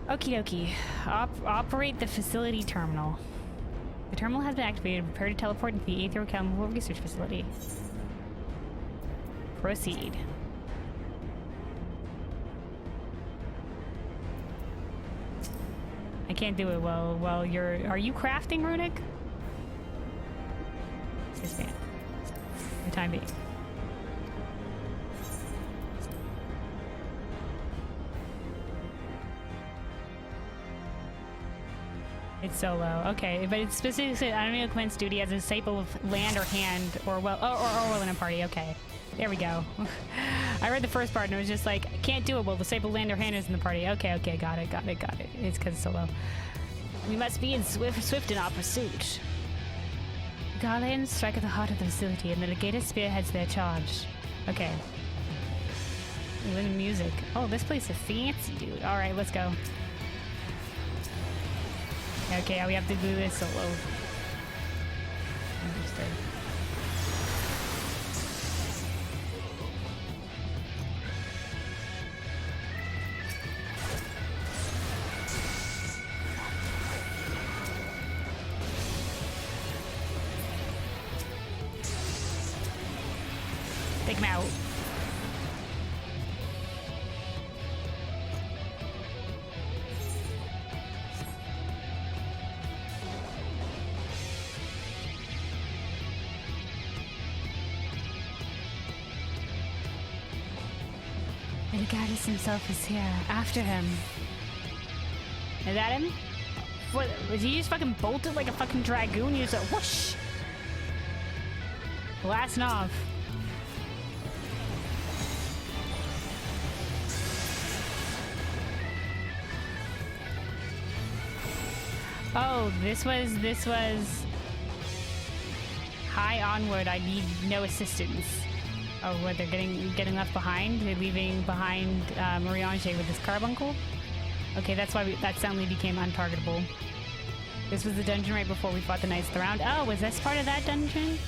Okie dokie. Operate the facility terminal. The terminal has been activated. Prepare to teleport into the aetherochemical research facility. Proceed. I can't do it well you're... Are you crafting, Runic? Yes, man. For the time being. It's solo. Okay, but it's specifically I don't know Quint's duty as a staple of land or hand or well in a party. Okay. There we go. I read the first part and it was just like, can't do it well, the staple land or hand is in the party. Okay, got it. It's because it's solo. We must be in swift in our pursuit. Garlean strike at the heart of the facility and the legatus spearheads their charge. Okay. Ooh, and the music. Oh, this place is fancy, dude. Alright, let's go. Okay, we have to do this solo. Understood. Take him out. Legatus himself is here. After him. Is that him? What? Was he just fucking bolted like a fucking dragoon? You just whoosh! Blasting off. Oh, this was... High onward, I need no assistance. Oh, what, they're getting left behind? They're leaving behind Meracydian with his carbuncle? Okay, that's why that suddenly became untargetable. This was the dungeon right before we fought the Knights of the Round. Oh, was this part of that dungeon?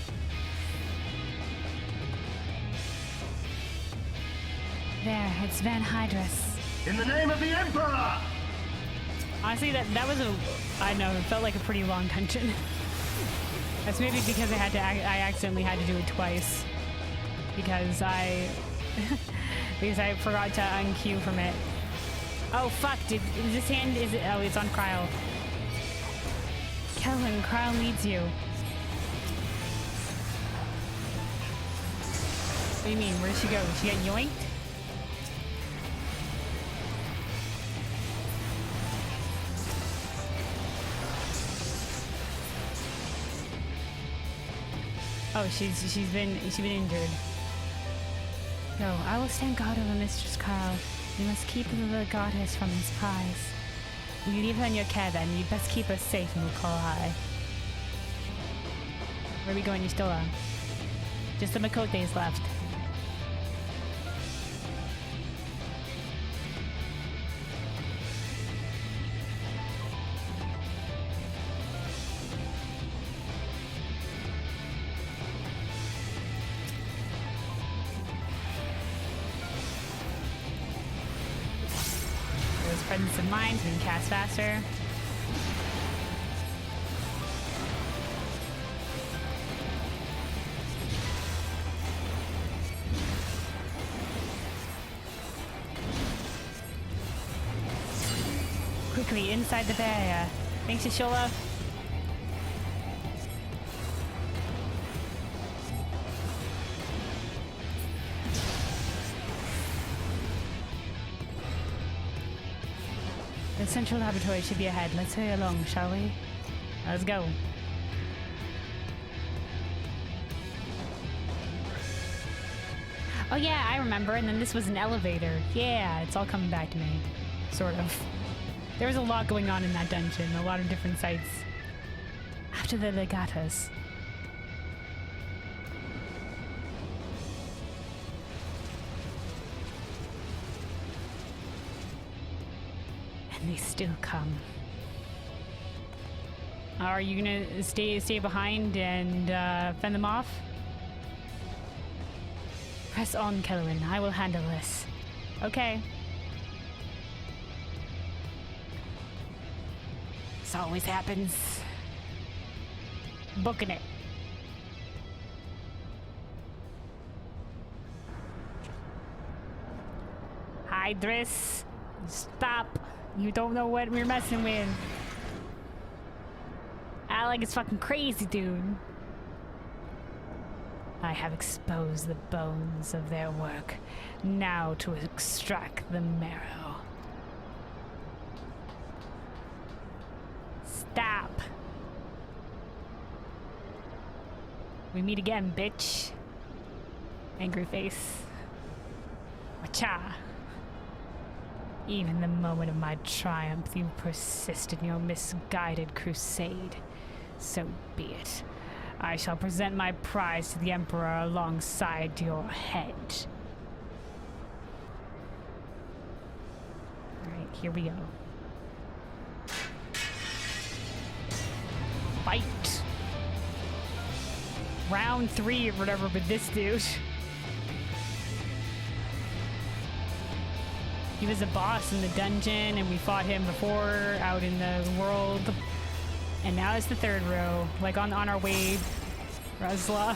There, it's Van Hydrus. In the name of the Emperor! Honestly, that was I know, it felt like a pretty long dungeon. That's maybe because I accidentally had to do it twice. Because I forgot to unqueue from it. Oh fuck, is this hand, oh, it's on Kryle. Kellen, Kryle needs you. What do you mean, where did she go? She got yoinked? Oh, she's been injured. No, I will stand guard over Mistress Kryle. You must keep the goddess from his prize. You leave her in your care then. You best keep her safe in Unukalhhai. Where are we going? You still are. Just the Makote's left. Presence of mind, we can cast faster. Quickly, inside the barrier. Thanks, Yashola. The central laboratory should be ahead. Let's hurry along, shall we? Let's go. Oh yeah, I remember. And then this was an elevator. Yeah, it's all coming back to me. Sort of. There was a lot going on in that dungeon. A lot of different sites. After the legatus. And they still come. Are you gonna stay behind and fend them off? Press on, Kellerin. I will handle this. Okay. always happens. Booking it. Hydrus, stop. You don't know what we're messing with. Allag is fucking crazy, dude. I have exposed the bones of their work. Now to extract the marrow. Stop. We meet again, bitch. Angry face. Wacha. Even the moment of my triumph, you persist in your misguided crusade. So be it. I shall present my prize to the Emperor alongside your head. Alright, here we go. Fight! Round 3 or whatever with this dude. He was a boss in the dungeon, and we fought him before out in the world. And now it's the third row, like on our way, Resla.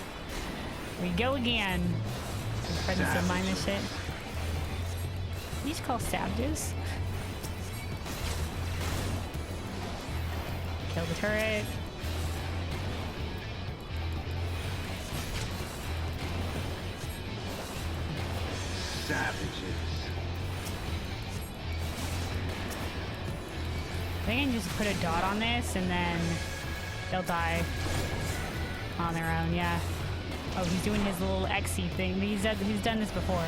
We go again. Presence of mind this shit. These call savages. Kill the turret. Savages. I think I can just put a dot on this and then they'll die on their own, yeah. Oh, he's doing his little XE thing. He's done this before.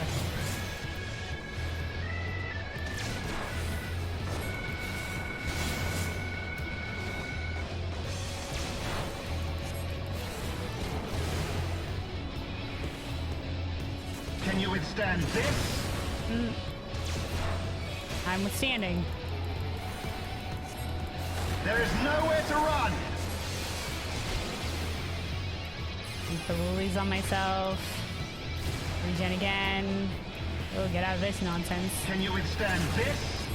Can you withstand this? I'm withstanding. There is nowhere to run! Keep the lilies on myself. Regen again. Oh, get out of this nonsense. Can you withstand this?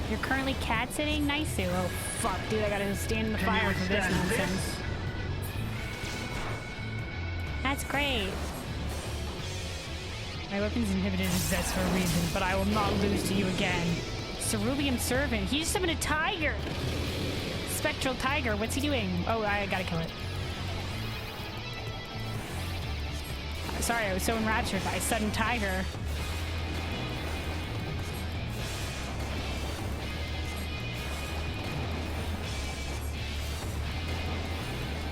You're currently cat sitting? Nice. Oh, fuck, dude, I gotta stand in the fire for this nonsense. That's great. My weapon's inhibited zest for a reason, but I will not lose to you again. Cerulean Servant. He just summoned a tiger! Spectral tiger. What's he doing? Oh, I gotta kill it. Sorry, I was so enraptured by a sudden tiger.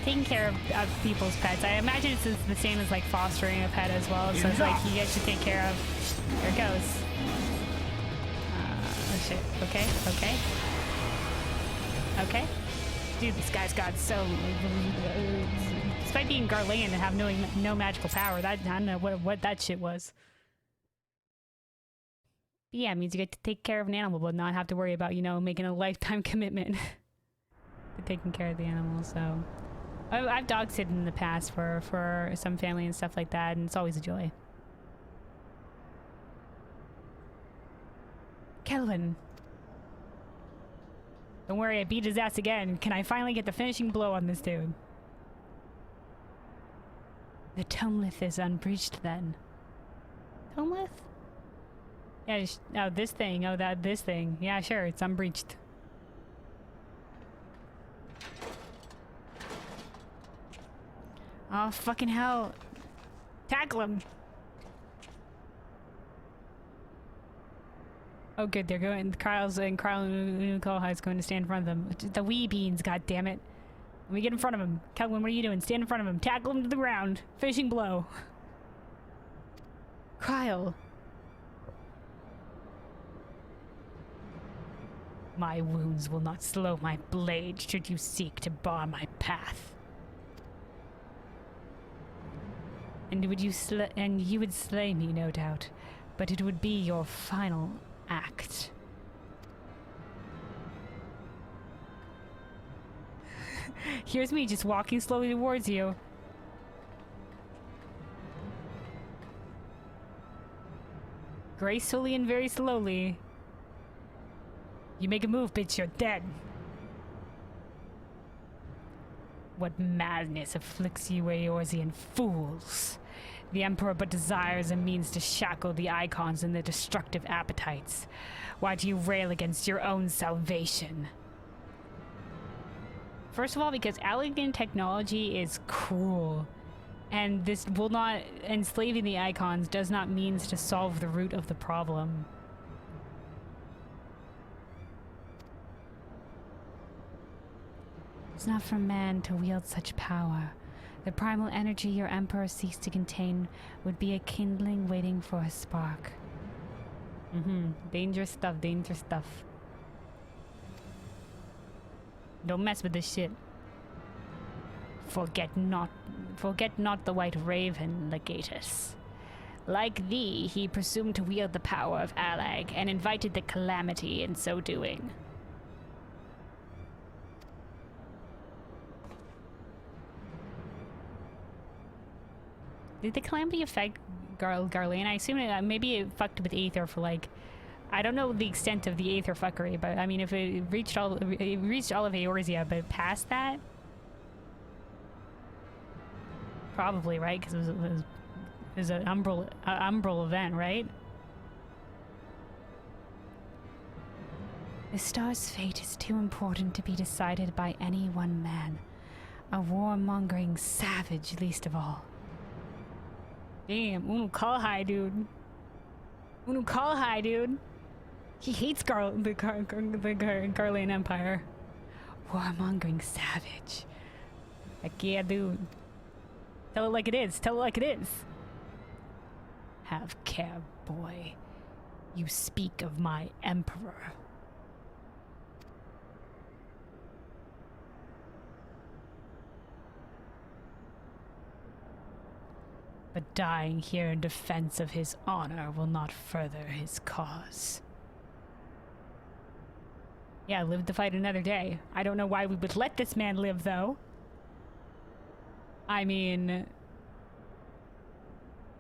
Taking care of people's pets. I imagine it's the same as like fostering a pet as well. So it's like you get to take care of. There it goes. Oh shit. Okay. Okay. Okay. Dude, this guy's got so. Despite being Garlean and have no magical power, that I don't know what that shit was. But yeah, it means you get to take care of an animal, but not have to worry about making a lifetime commitment to taking care of the animal. So. I've dog sitted in the past for some family and stuff like that, and it's always a joy. Kelvin. Don't worry, I beat his ass again. Can I finally get the finishing blow on this dude? The Tomelith is unbreached then. Tomelith? Yeah, oh, this thing. Oh, this thing. Yeah, sure, it's unbreached. Oh, fucking hell. Tackle him. Oh, good. They're going. Carl and Unukalhhai is going to stand in front of them. The wee beans, goddammit. Let me get in front of him. Kelvin, what are you doing? Stand in front of him. Tackle him to the ground. Finishing blow. Kyle. My wounds will not slow my blade should you seek to bar my path. And you would slay me, no doubt, but it would be your final act. Here's me just walking slowly towards you. Gracefully and very slowly. You make a move, bitch, you're dead. What madness afflicts you, Eorzean fools? The Emperor but desires a means to shackle the eikons and their destructive appetites. Why do you rail against your own salvation? First of all, because Allagan technology is cruel. And this will not, enslaving the eikons does not mean to solve the root of the problem. It's not for man to wield such power. The primal energy your emperor seeks to contain would be a kindling waiting for a spark. Dangerous stuff, dangerous stuff. Don't mess with this shit. Forget not the white raven, Legatus. Like thee, he presumed to wield the power of Allag and invited the calamity in so doing. Did the calamity affect Garlean? I assume maybe it fucked with Aether for like... I don't know the extent of the Aether fuckery, but I mean if it reached all of Eorzea, but past that? Probably, right? Because it was an umbral event, right? The star's fate is too important to be decided by any one man. A warmongering savage, least of all. Damn, Unukalhhai, dude. Unukalhhai, dude. He hates the Garlean Empire. Warmongering savage. Heck yeah, dude. Tell it like it is. Tell it like it is. Have care, boy. You speak of my emperor. But dying here in defense of his honor will not further his cause. Yeah, live to fight another day. I don't know why we would let this man live, though. I mean...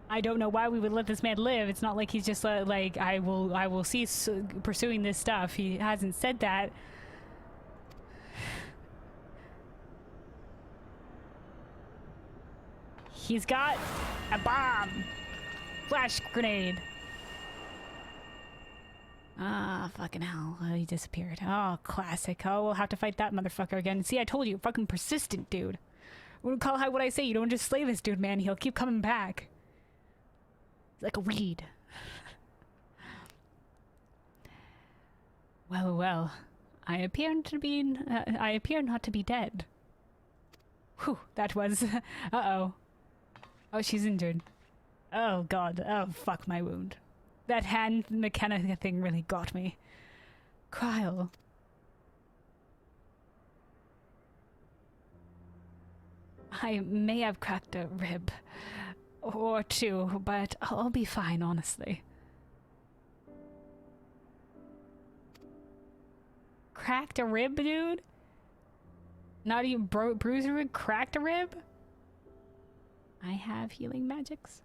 I don't know why we would let this man live. It's not like he's just like, I will cease pursuing this stuff. He hasn't said that. He's got a bomb! Flash grenade! Ah, fucking hell. Oh, he disappeared. Oh, classic. Oh, we'll have to fight that motherfucker again. See, I told you, fucking persistent, dude. Unukalhhai, what I say, you don't just slay this dude, man. He'll keep coming back. He's like a weed. Well, well. I appear not to be dead. Whew, that was... Uh-oh. Oh, she's injured. Oh, God. Oh, fuck my wound. That hand McKenna thing really got me. Cryle. I may have cracked a rib or two, but I'll be fine, honestly. Cracked a rib, dude? Not even bruised a rib? Cracked a rib? I have healing magics.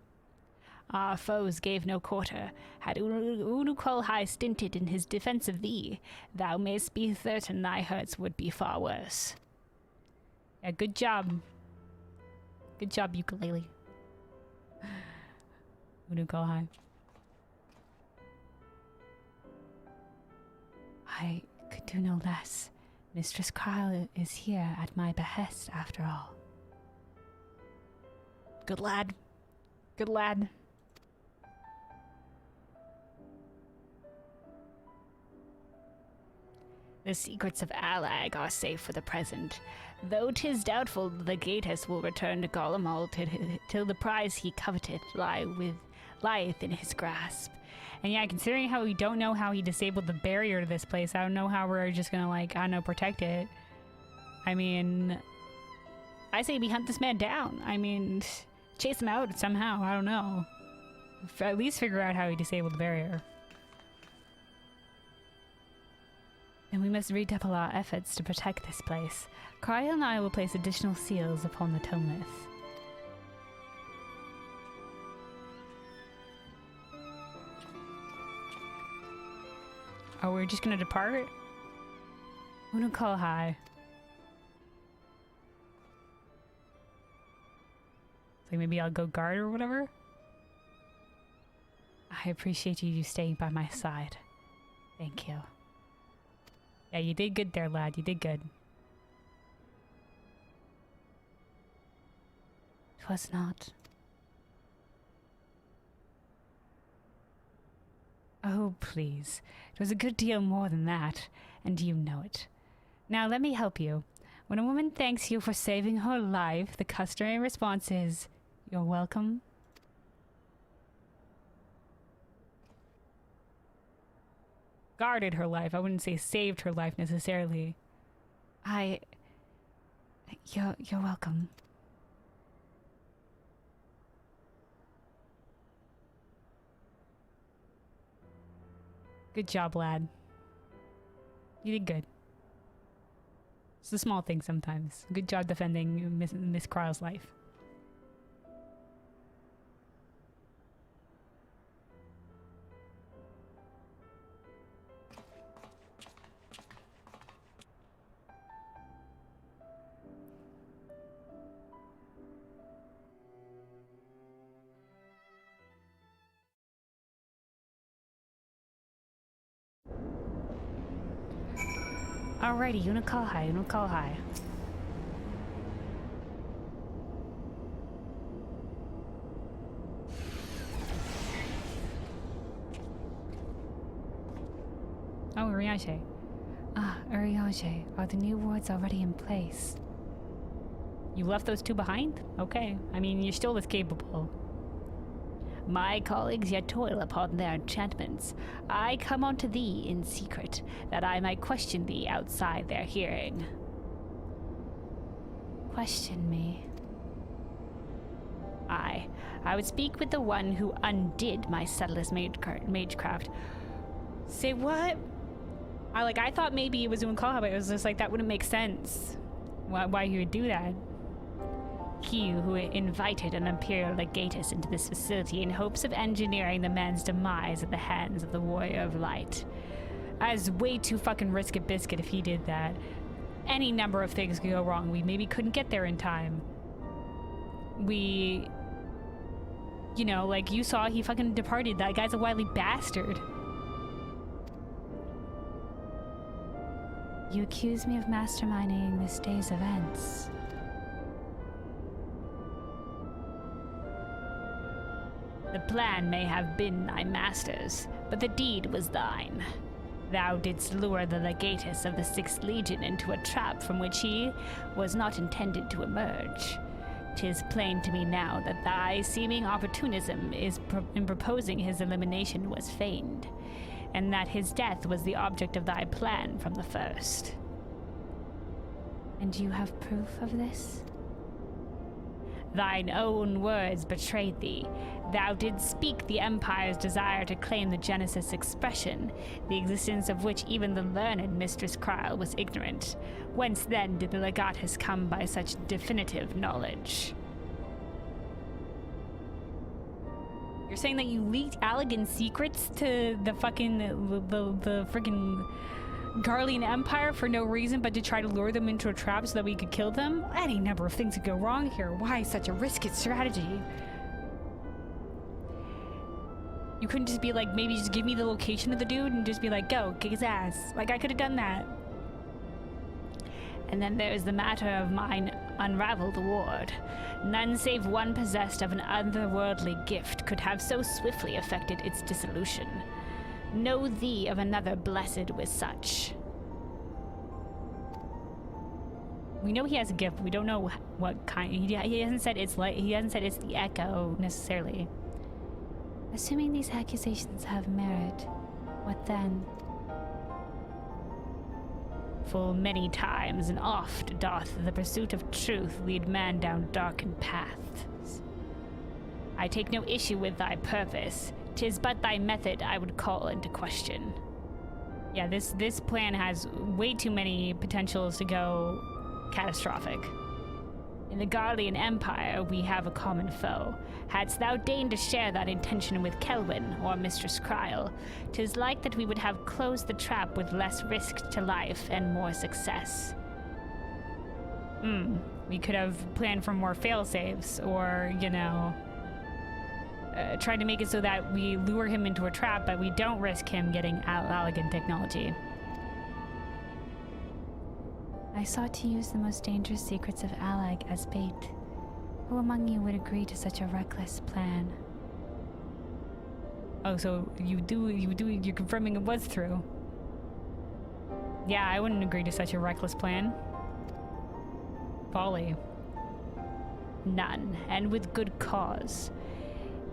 Our foes gave no quarter. Had Unukalhhai stinted in his defense of thee, thou mayst be certain thy hurts would be far worse. Yeah, good job. Good job, ukulele. Unukalhhai. I could do no less. Mistress Cryle is here at my behest, after all. Good lad. Good lad. The secrets of Allag are safe for the present, though 'tis doubtful the Legatus will return to Garlean till the prize he coveteth lieth in his grasp. And yeah, considering how we don't know how he disabled the barrier to this place, I don't know how we're just gonna, like, I don't know, protect it. I mean, I say we hunt this man down. I mean, chase him out somehow, I don't know. At least figure out how he disabled the barrier. And we must redouble our efforts to protect this place. Cryle and I will place additional seals upon the tomolith. Oh, we're just gonna depart? Unukalhhai. Like maybe I'll go guard or whatever? I appreciate you staying by my side. Thank you. Yeah, you did good there, lad. You did good. 'Twas not. Oh, please. It was a good deal more than that, and you know it. Now let me help you. When a woman thanks you for saving her life, the customary response is, "You're welcome." Guarded her life. I wouldn't say saved her life necessarily. You're welcome. Good job, lad. You did good. It's the small things sometimes. Good job defending Miss Kryle's life. Alrighty, Unukalhhai, Unukalhhai. Oh, Urianger. Ah, Urianger, are the new wards already in place? You left those two behind? Okay. I mean, you're still as capable. My colleagues yet toil upon their enchantments. I come unto thee in secret, that I might question thee outside their hearing. Question me? I would speak with the one who undid my subtlest magecraft. Say what? I thought maybe it was Unukalhhai, but it was just like, that wouldn't make sense. Why you would do that? He who invited an imperial legatus into this facility in hopes of engineering the man's demise at the hands of the Warrior of Light. That is way too fucking risk a biscuit if he did that. Any number of things could go wrong. We maybe couldn't get there in time. You know, like you saw, he fucking departed. That guy's a wily bastard. You accuse me of masterminding this day's events. The plan may have been thy master's, but the deed was thine. Thou didst lure the legatus of the 6th Legion into a trap from which he was not intended to emerge. 'Tis plain to me now that thy seeming opportunism in proposing his elimination was feigned, and that his death was the object of thy plan from the first. And you have proof of this? Thine own words betrayed thee. Thou didst speak the Empire's desire to claim the Genesis expression, the existence of which even the learned Mistress Kryle was ignorant. Whence then did the legatus come by such definitive knowledge? You're saying that you leaked Allagan's secrets to the fucking the freaking Garlean Empire for no reason but to try to lure them into a trap so that we could kill them? Any number of things could go wrong here. Why such a risky strategy? You couldn't just be like, maybe just give me the location of the dude and just be like, go, kick his ass. Like, I could have done that. And then there's the matter of mine unraveled ward. None save one possessed of an otherworldly gift could have so swiftly effected its dissolution. Know thee of another blessed with such. We know he has a gift, but we don't know what kind. He hasn't said it's like, he hasn't said it's the echo necessarily. Assuming these accusations have merit, what then? Full many times and oft doth the pursuit of truth lead man down darkened paths. I take no issue with thy purpose. 'Tis but thy method I would call into question. Yeah, this plan has way too many potentials to go catastrophic. In the Garlean Empire, we have a common foe. Hadst thou deigned to share that intention with Kelvin or Mistress Kryl, 'tis like that we would have closed the trap with less risk to life and more success. We could have planned for more fail-safes, or, you know, tried to make it so that we lure him into a trap, but we don't risk him getting Allag technology. I sought to use the most dangerous secrets of Allag as bait. Who among you would agree to such a reckless plan? Oh, so you're confirming it was true. Yeah, I wouldn't agree to such a reckless plan. Folly. None, and with good cause.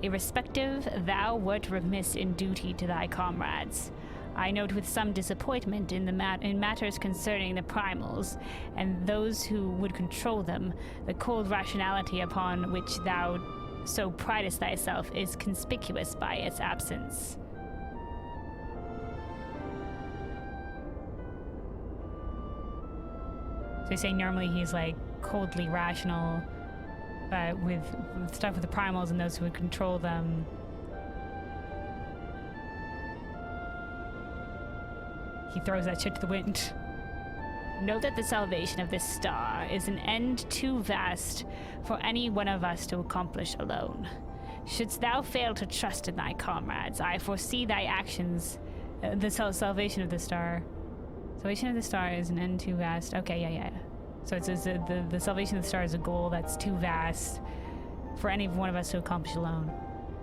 Irrespective, thou wert remiss in duty to thy comrades. I note with some disappointment in matters concerning the primals, and those who would control them, the cold rationality upon which thou so pridest thyself is conspicuous by its absence. So you're saying normally he's like coldly rational, but with stuff with the primals and those who would control them, he throws that shit to the wind. Know that the salvation of this star is an end too vast for any one of us to accomplish alone. Shouldst thou fail to trust in thy comrades, I foresee thy actions. The salvation of the star. Salvation of the star is an end too vast. Okay, yeah. So it says the salvation of the star is a goal that's too vast for any one of us to accomplish alone.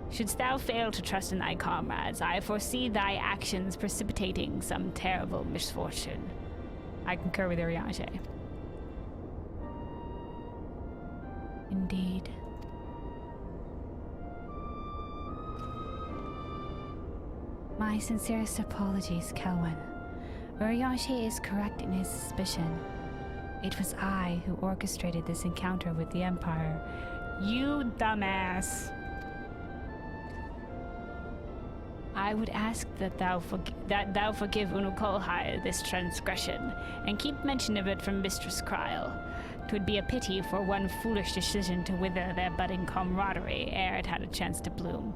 Shouldst thou fail to trust in thy comrades, I foresee thy actions precipitating some terrible misfortune. I concur with Unukalhhai. Indeed. My sincerest apologies, Kelvin. Unukalhhai is correct in his suspicion. It was I who orchestrated this encounter with the Empire. You dumbass. I would ask that thou forgive Unukalhhai this transgression, and keep mention of it from Mistress Kryl. 'Twould be a pity for one foolish decision to wither their budding camaraderie ere it had a chance to bloom.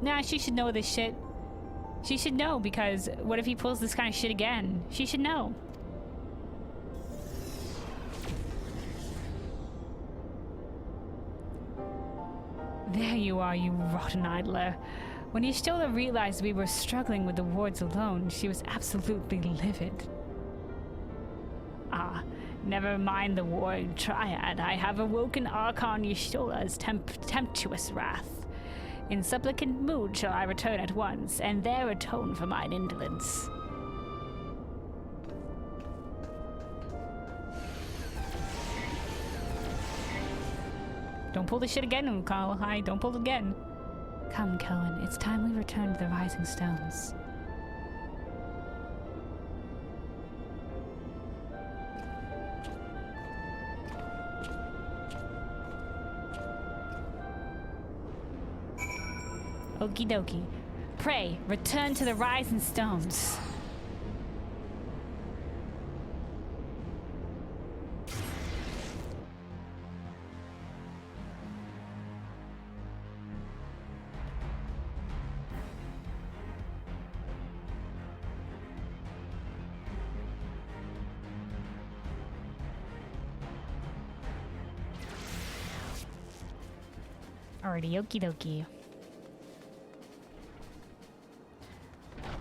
Nah, she should know this shit. She should know, because what if he pulls this kind of shit again? She should know. There you are, you rotten idler. When Y'shtola realized we were struggling with the wards alone, she was absolutely livid. Ah, never mind the Warring Triad. I have awoken Archon Y'shtola's tempestuous wrath. In supplicant mood shall I return at once, and there atone for mine indolence. Don't pull the shit again, Unukalhhai. Don't pull it again. Come, Kelvin, it's time we return to the Rising Stones. Okie dokie. Pray, return to the Rising Stones. Alrighty, okie dokie.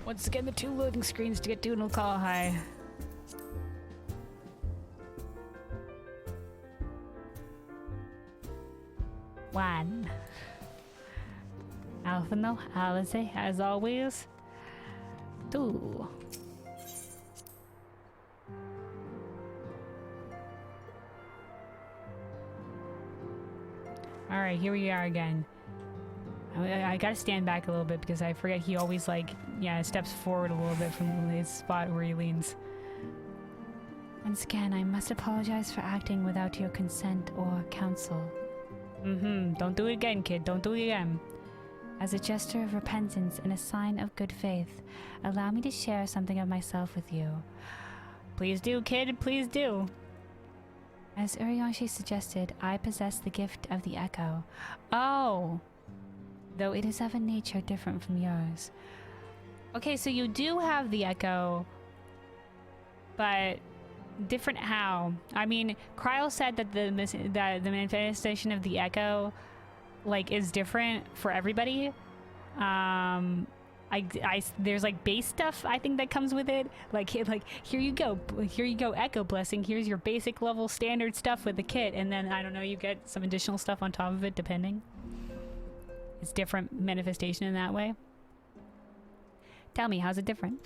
Once again, the 2 loading screens to get to Unukalhhai. One. Alphano, Alice, as always. 2. Alright, here we are again. I gotta stand back a little bit because I forget he always, like, yeah, steps forward a little bit from his spot where he leans. Once again, I must apologize for acting without your consent or counsel. Don't do it again, kid. Don't do it again. As a gesture of repentance and a sign of good faith, allow me to share something of myself with you. Please do, kid. Please do. As Urianger suggested, I possess the gift of the echo. Oh! Though it is of a nature different from yours. Okay, so you do have the echo, but different how? I mean, Kryl said that the manifestation of the echo, like, is different for everybody. There's like base stuff I think that comes with it. Like here you go, echo blessing. Here's your basic level standard stuff with the kit, and then I don't know, you get some additional stuff on top of it depending. It's different manifestation in that way. Tell me, how's it different?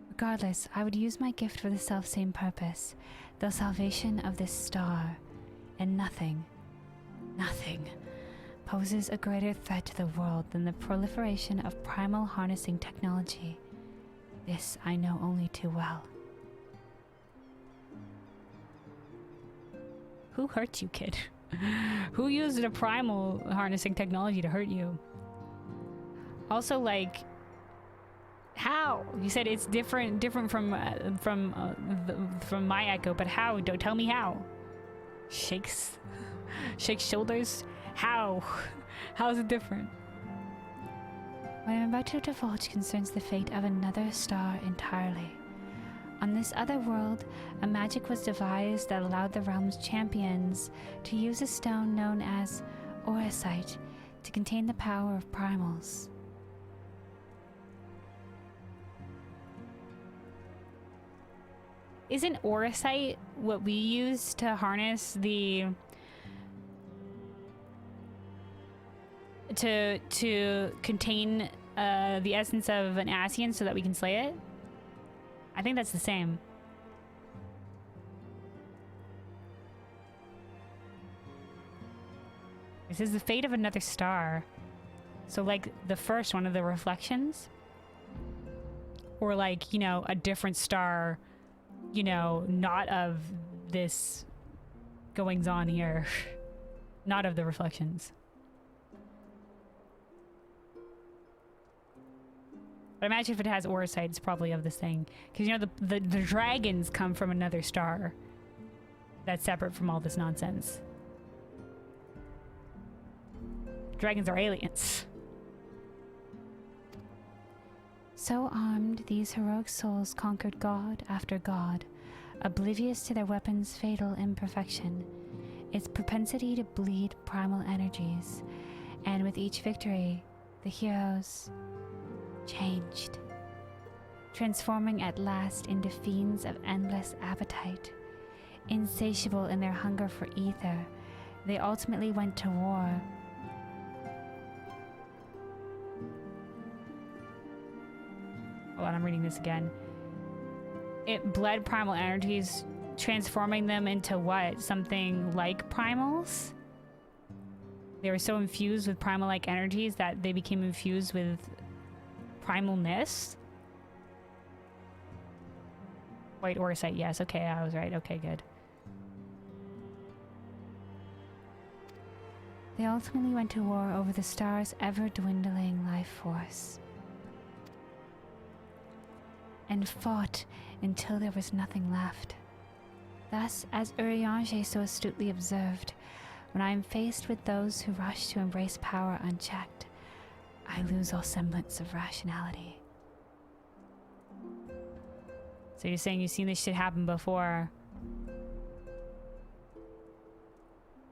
Regardless, I would use my gift for the self-same purpose, the salvation of this star, and nothing poses a greater threat to the world than the proliferation of primal harnessing technology. This I know only too well. Who hurt you, kid? Who used a primal harnessing technology to hurt you? Also, like, how? You said it's different from my echo, but how? Don't tell me how. Shakes shoulders. How? How is it different? What I'm about to divulge concerns the fate of another star entirely. On this other world, a magic was devised that allowed the realm's champions to use a stone known as Oricite to contain the power of primals. Isn't Oricite what we use to harness the... to contain the essence of an Ascian so that we can slay it? I think that's the same. This is the fate of another star. So like the first one of the reflections? Or like, you know, a different star, you know, not of this goings on here. Not of the reflections. But imagine if it has Oricite, it's probably of this thing. Because, you know, the dragons come from another star that's separate from all this nonsense. Dragons are aliens. So armed, these heroic souls conquered god after god, oblivious to their weapons' fatal imperfection, its propensity to bleed primal energies, and with each victory, the heroes changed, transforming at last into fiends of endless appetite. Insatiable in their hunger for ether, they ultimately went to war. Hold on, I'm reading this again. It bled primal energies, transforming them into what? Something like primals? They were so infused with primal-like energies that they became infused with primalness? White Oricite, yes. Okay, I was right. Okay, good. They ultimately went to war over the star's ever-dwindling life force. And fought until there was nothing left. Thus, as Urianger so astutely observed, when I am faced with those who rush to embrace power unchecked, I lose all semblance of rationality. So you're saying you've seen this shit happen before?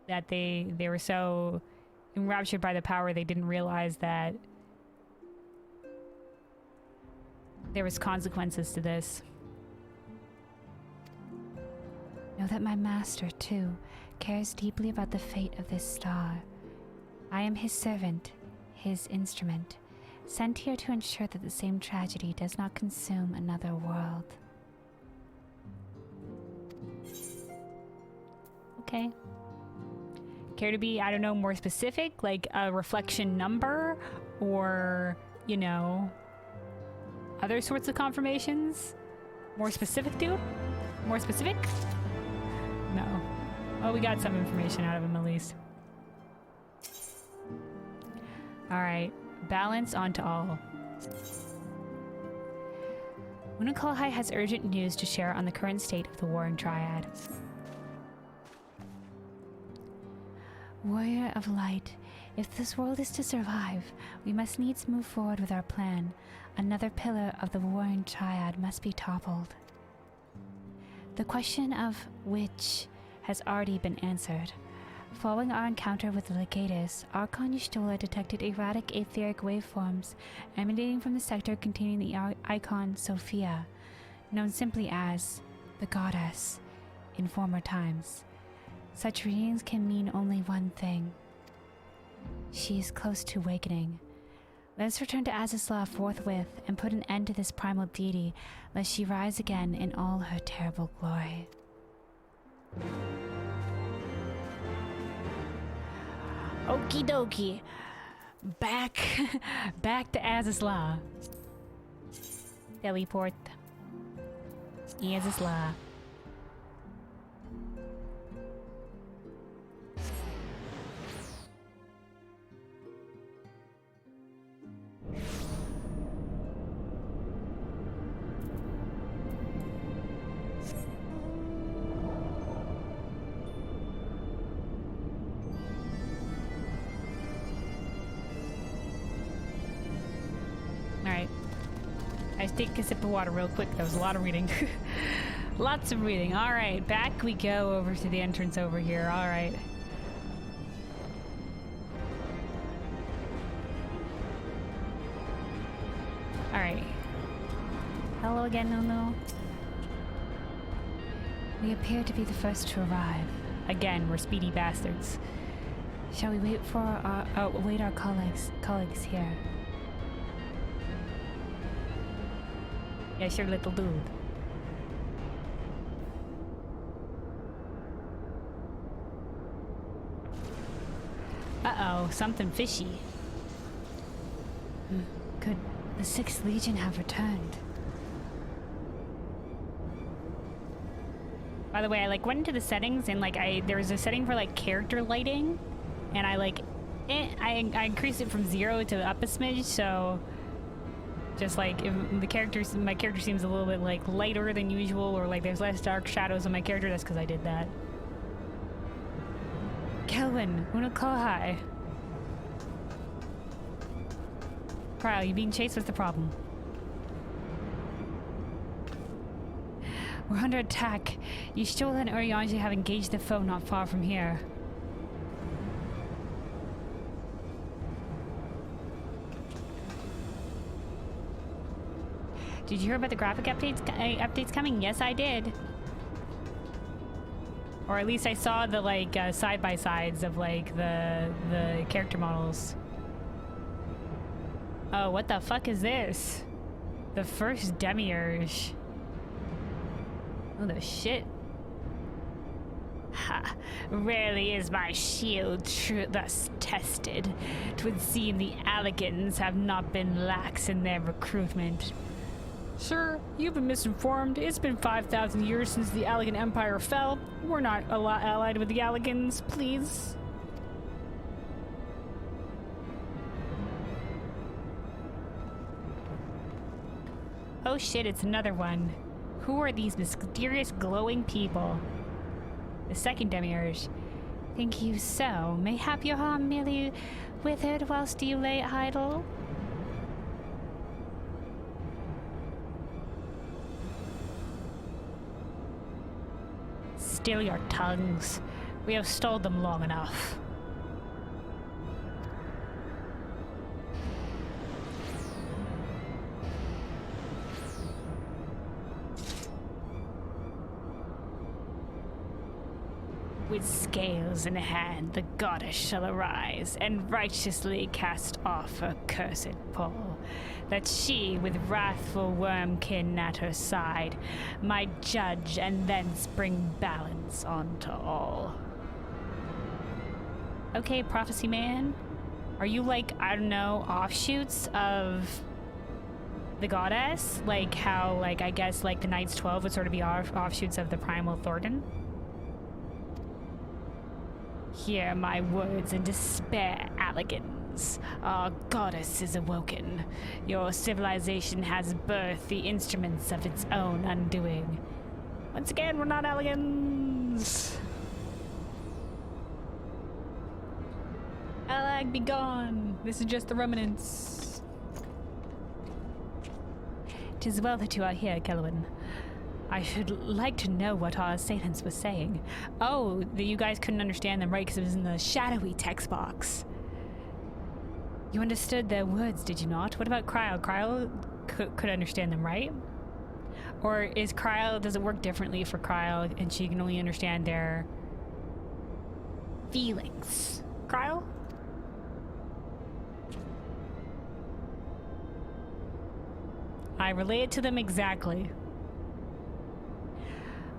That they were so enraptured by the power they didn't realize that there was consequences to this. Know that my master, too, cares deeply about the fate of this star. I am his servant, his instrument, sent here to ensure that the same tragedy does not consume another world. Okay. Care to be, I don't know, more specific? Like a reflection number? Or, you know, other sorts of confirmations? More specific, dude? More specific? No. Oh, we got some information out of him at least. Alright. Balance onto all. Unukalhhai has urgent news to share on the current state of the Warring Triad. Warrior of light, if this world is to survive, we must needs move forward with our plan. Another pillar of the Warring Triad must be toppled. The question of which has already been answered. Following our encounter with the Legatus, Archon Y'shtola detected erratic etheric waveforms emanating from the sector containing the icon Sophia, known simply as the Goddess in former times. Such readings can mean only one thing. She is close to awakening. Let us return to Azizla forthwith and put an end to this primal deity, lest she rise again in all her terrible glory. Okie dokie. Back to Azizla. Teleport. Azizla. Alright. I take a sip of water real quick. That was a lot of reading. Lots of reading. Alright, back we go over to the entrance over here. Alright. Alright. Hello again, Nunu. We appear to be the first to arrive. Again, we're speedy bastards. Shall we wait for await our colleagues here? Yes, your little dude. Uh-oh, something fishy. Could the 6th Legion have returned? By the way, I went into the settings and there was a setting for character lighting, and I increased it from 0 to up a smidge, so just if my character seems a little bit lighter than usual, or there's less dark shadows on my character, that's because I did that. Kelvin, Unukalhhai. Kyle, you being chased? What's the problem? We're under attack. Y'shtola and Urianger have engaged the foe not far from here. Did you hear about the graphic updates coming? Yes, I did. Or at least I saw the side-by-sides of the character models. Oh, what the fuck is this? The first demiurge. Oh, the shit. Ha! Rarely is my shield thus tested. 'Twould seem the Allegans have not been lax in their recruitment. Sir, you've been misinformed. It's been 5,000 years since the Allegan Empire fell. We're not allied with the Allegans, please. Oh shit, it's another one. Who are these mysterious glowing people? The second demiurge. Think you so? Mayhap your harm merely withered whilst you lay idle? Still your tongues. We have stalled them long enough. With scales in hand, the goddess shall arise and righteously cast off her cursed pull, that she, with wrathful wormkin at her side, might judge and thence bring balance onto all. Okay, prophecy man, are you I don't know, offshoots of the goddess? How, I guess, the Knights 12 would sort of be offshoots of the Primal Thornton? Hear my words in despair, Allegans. Our goddess is awoken. Your civilization has birthed the instruments of its own undoing. Once again, we're not Allegans. Allag be gone! This is just the remnants. 'Tis well that you are here, Kelwin. I should like to know what our assailants were saying. Oh, that you guys couldn't understand them, right? Because it was in the shadowy text box. You understood their words, did you not? What about Cryle? Cryle could understand them, right? Or is Cryle, does it work differently for Cryle and she can only understand their feelings? Cryle? I relay it to them exactly.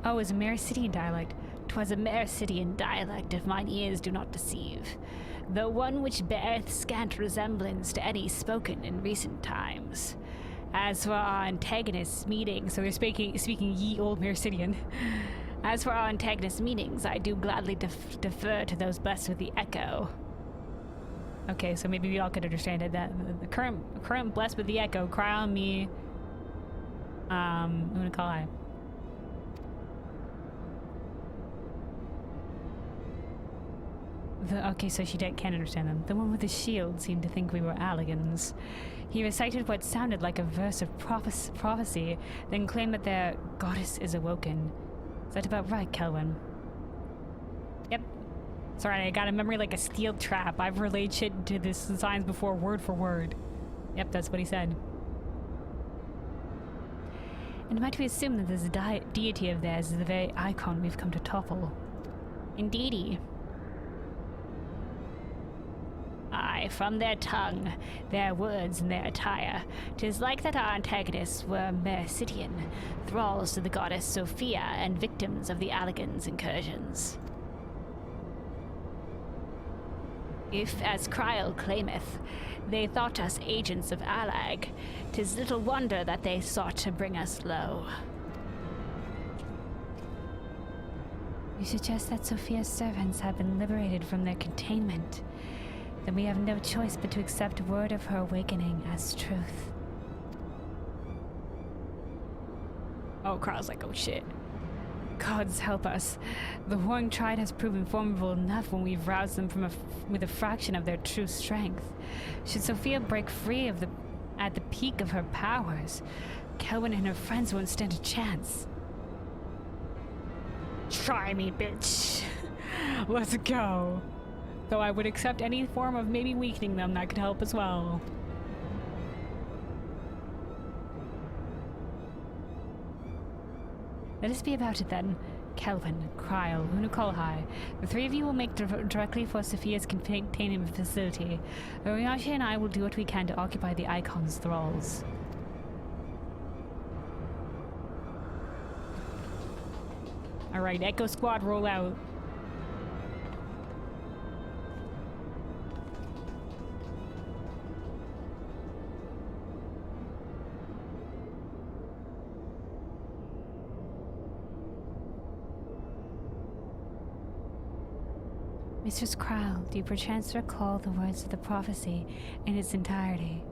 Oh, it's a Meracydian dialect. 'Twas a Meracydian dialect, if mine ears do not deceive, though one which beareth scant resemblance to any spoken in recent times. As for our antagonists' meetings, So they're speaking ye old Meracydian. As for our antagonist meetings, I do gladly defer to those blessed with the echo. Okay, so maybe we all could understand it. That the current blessed with the echo, cry on me. Unukalhhai. Okay, so she can't understand them. The one with the shield seemed to think we were Allegans. He recited what sounded like a verse of prophecy, then claimed that their goddess is awoken. Is that about right, Kelwin? Yep. Sorry, I got a memory like a steel trap. I've relayed shit to the signs before, word for word. Yep, that's what he said. And might we assume that this deity of theirs is the very icon we've come to topple? Indeedy. Aye, from their tongue, their words, and their attire, 'tis like that our antagonists were Meracydian, thralls to the goddess Sophia, and victims of the Allegans' incursions. If, as Cryle claimeth, they thought us agents of Allag, 'tis little wonder that they sought to bring us low. You suggest that Sophia's servants have been liberated from their containment. Then we have no choice but to accept word of her awakening as truth. Oh, Cryle's like, oh shit. Gods help us. The Warring Triad has proven formidable enough when we've roused them with a fraction of their true strength. Should Sophia break free at the peak of her powers, Kelwin and her friends won't stand a chance. Try me, bitch. Let's go. Though I would accept any form of maybe weakening them that could help as well. Let us be about it then. Kelwin, Cryle, Unukalhhai. The three of you will make directly for Sophia's containment facility. Unukalhhai and I will do what we can to occupy the eikons' thralls. Alright, Echo Squad, roll out. Mistress Cryle, do you perchance recall the words of the prophecy in its entirety?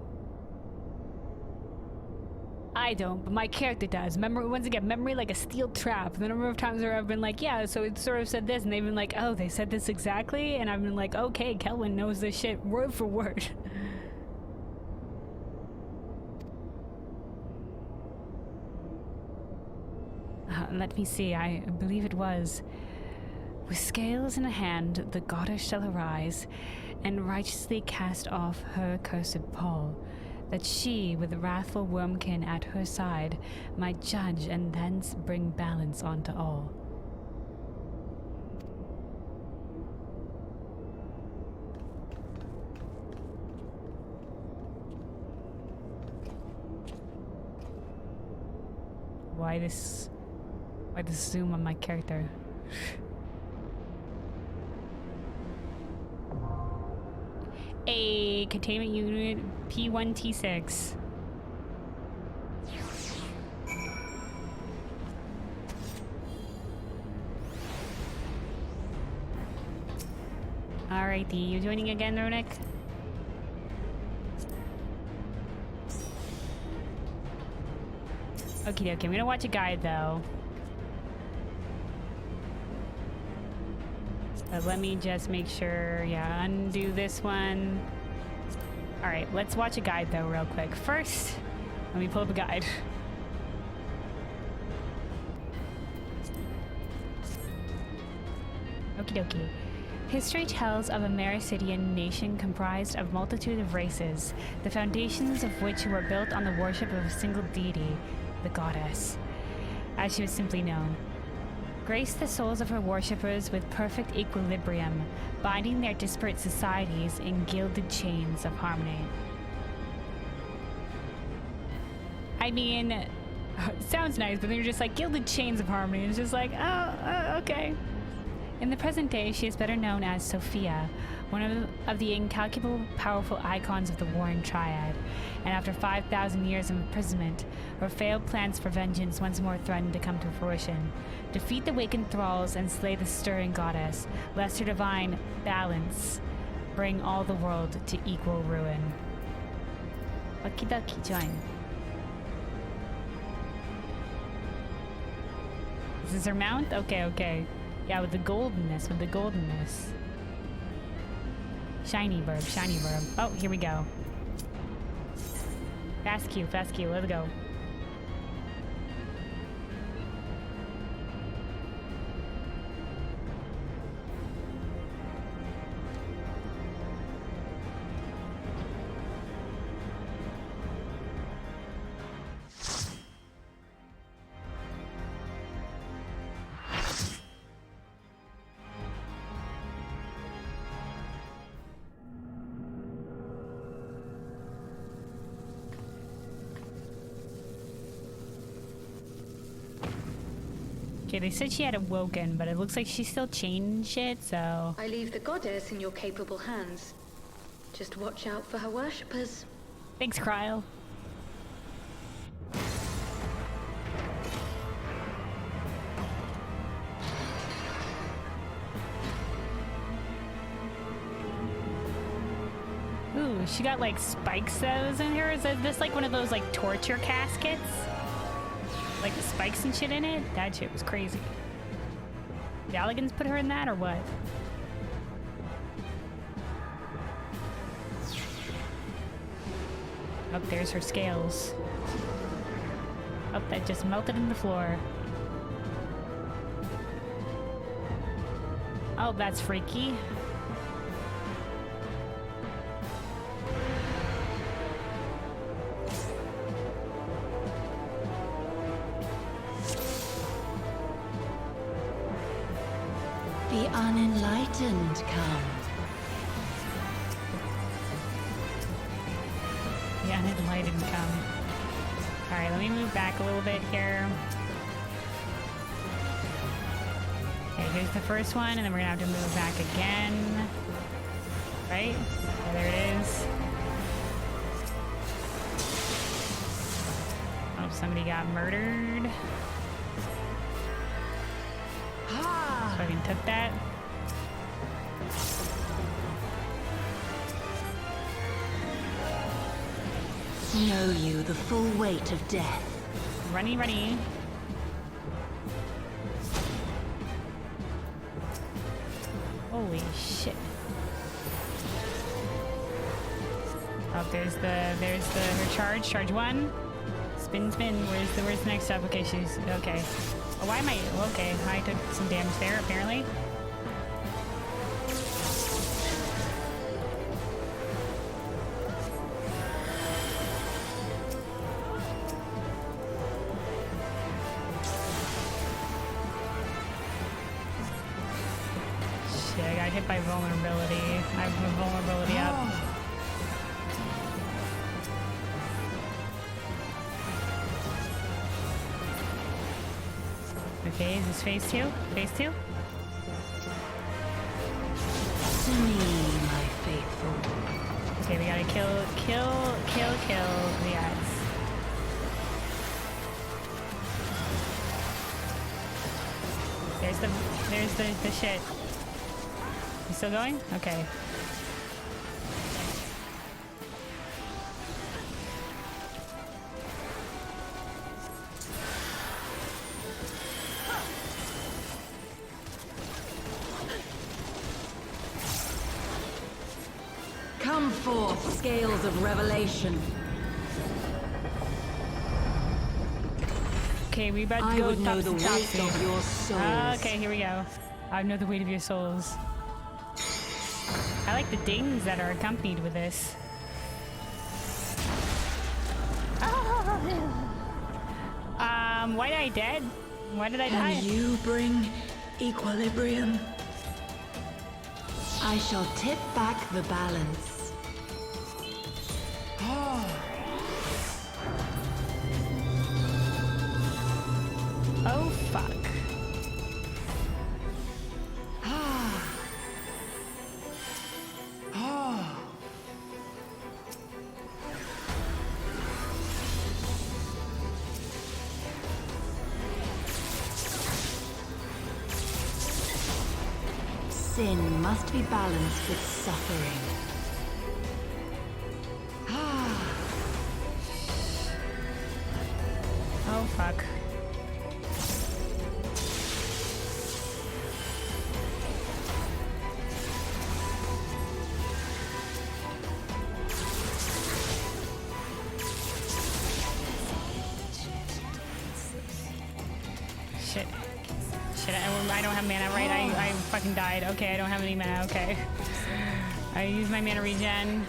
I don't, but my character does. Remember, once again, memory like a steel trap. The number of times where I've been like, yeah, so it sort of said this, and they've been like, oh, they said this exactly? And I've been like, okay, Kelwin knows this shit word for word. Let me see, I believe it was. With scales in a hand, the goddess shall arise, and righteously cast off her accursed pall, that she, with wrathful wormkin at her side, might judge and thence bring balance unto all. Why this zoom on my character? A containment unit P1T6. Alrighty, you joining again, Ronik? Okie dokie, I'm gonna watch a guide though. But let me just make sure, yeah, undo this one. All right, let's watch a guide though real quick. First, let me pull up a guide. Okie dokie. History tells of a Meracydian nation comprised of multitude of races, the foundations of which were built on the worship of a single deity, the goddess, as she was simply known. Graced the souls of her worshippers with perfect equilibrium, binding their disparate societies in gilded chains of harmony. I mean, it sounds nice, but they're just like gilded chains of harmony. It's just like, oh, okay. In the present day, she is better known as Sophia, one of the incalculable powerful icons of the Warring Triad, and after 5,000 years of imprisonment, her failed plans for vengeance once more threaten to come to fruition. Defeat the wakened thralls and slay the stirring goddess, lest her divine balance bring all the world to equal ruin. Okie dokie, join. Is this her mount? Okay. Yeah, with the goldenness, Shiny verb. Oh, here we go. Fast Q, let's go. Okay, they said she had awoken, but it looks like she still changed it, so... I leave the goddess in your capable hands. Just watch out for her worshippers. Thanks, Cryle. Ooh, she got like spikes that was in her. Is this like one of those like torture caskets? Like the spikes and shit in it? That shit was crazy. The Allegans put her in that or what? Oh, there's her scales. Oh, that just melted in the floor. Oh, that's freaky. The unenlightened come. The unenlightened come. Alright, let me move back a little bit here. Okay, here's the first one, and then we're gonna have to move back again. Right? Yeah, there it is. Oh, somebody got murdered. Fucking took that. Know you the full weight of death. Runny. Holy shit. Oh, there's her charge. Charge one. Spin. Where's the next step? Okay, she's okay. Oh, why am I okay? I took some damage there, apparently. Shit, I got hit by vulnerability. I have a vulnerability up. Okay, is this phase two? Phase two? To me, my faithful. Okay, we gotta kill the ads. There's the shit. You still going? Okay. forth, scales of revelation. Okay, we about to I go would know the weight topsy. of your souls. Okay, here we go. I know the weight of your souls. I like the dings that are accompanied with this. Why did I dead? Why did I die? Can you bring equilibrium? I shall tip back the balance. Oh, fuck. Sin must be balanced with suffering. Oh, fuck. Shit. Shit, I don't have mana, right? I fucking died. Okay, I don't have any mana, okay. I use my mana regen.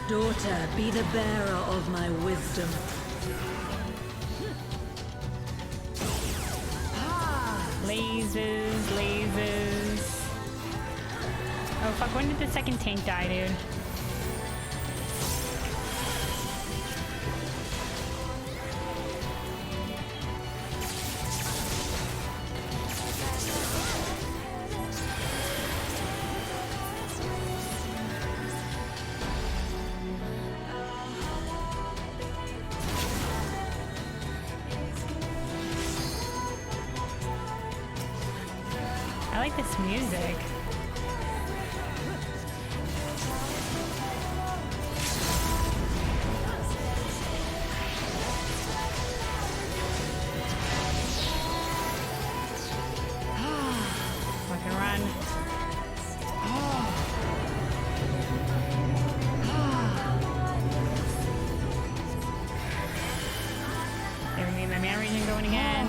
Daughter, be the bearer of my wisdom. Lasers, lasers. Oh fuck, when did the second tank die, dude? I like this music. Fucking run. There we go, my mana regen going again.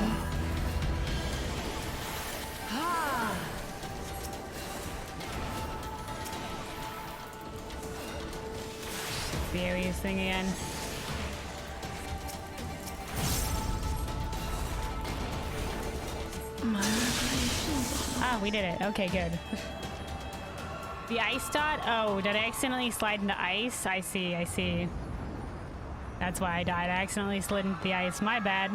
The Aries thing again. My revelations. Ah, we did it. Okay, good. The ice dot? Oh, did I accidentally slide into ice? I see, I see. That's why I died. I accidentally slid into the ice. My bad.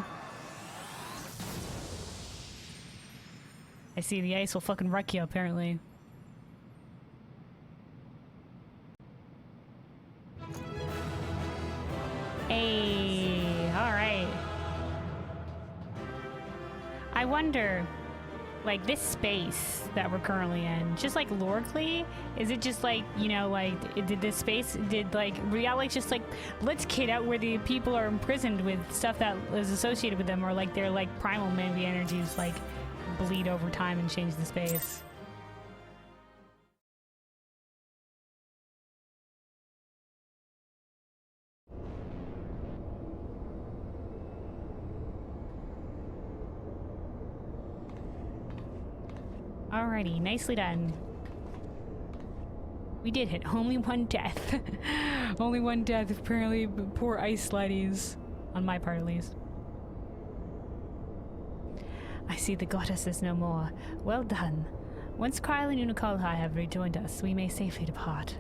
I see, the ice will fucking wreck you, apparently. Hey, alright. I wonder, like, this space that we're currently in, just like lurkly, is it just like, you know, like, did this space, did like, reality just like, let's kid out where the people are imprisoned with stuff that is associated with them, or like their like primal maybe energies like bleed over time and change the space? Alrighty, nicely done. We did hit only one death. Only one death, apparently. Poor ice slideys. On my part, at least. I see the goddess is no more. Well done. Once Kyle and Unukalhhai have rejoined us, we may safely depart.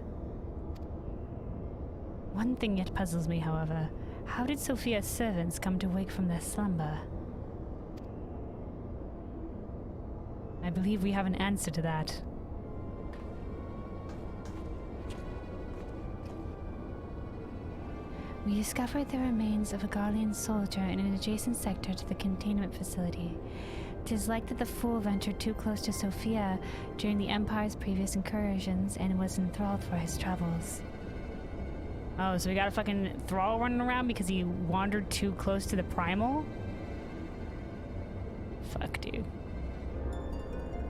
One thing yet puzzles me, however. How did Sophia's servants come to wake from their slumber? I believe we have an answer to that. We discovered the remains of a Garlean soldier in an adjacent sector to the containment facility. 'Tis like that the fool ventured too close to Sophia during the Empire's previous incursions and was enthralled for his troubles. Oh, so we got a fucking thrall running around because he wandered too close to the primal? Fuck, dude.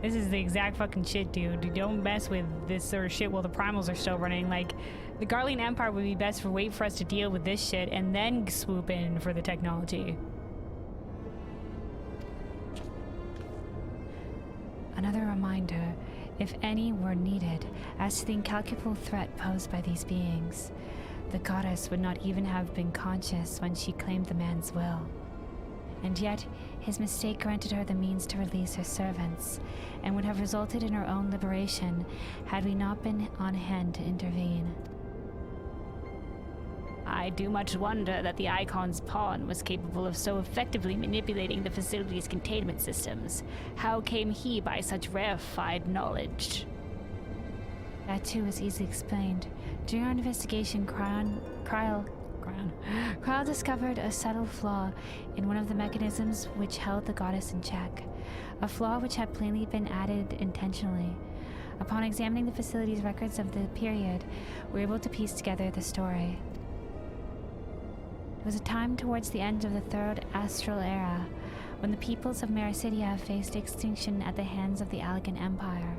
This is the exact fucking shit, dude. You don't mess with this sort of shit while the primals are still running. Like, the Garlean Empire would be best for wait for us to deal with this shit and then swoop in for the technology. Another reminder, if any were needed, as to the incalculable threat posed by these beings. The goddess would not even have been conscious when she claimed the man's will. And yet, his mistake granted her the means to release her servants, and would have resulted in her own liberation had we not been on hand to intervene. I do much wonder that the Icon's pawn was capable of so effectively manipulating the facility's containment systems. How came he by such rarefied knowledge? That too is easily explained. During our investigation, Kryle discovered a subtle flaw in one of the mechanisms which held the goddess in check. A flaw which had plainly been added intentionally. Upon examining the facility's records of the period, we were able to piece together the story. It was a time towards the end of the Third Astral Era, when the peoples of Meracydia faced extinction at the hands of the Allag Empire.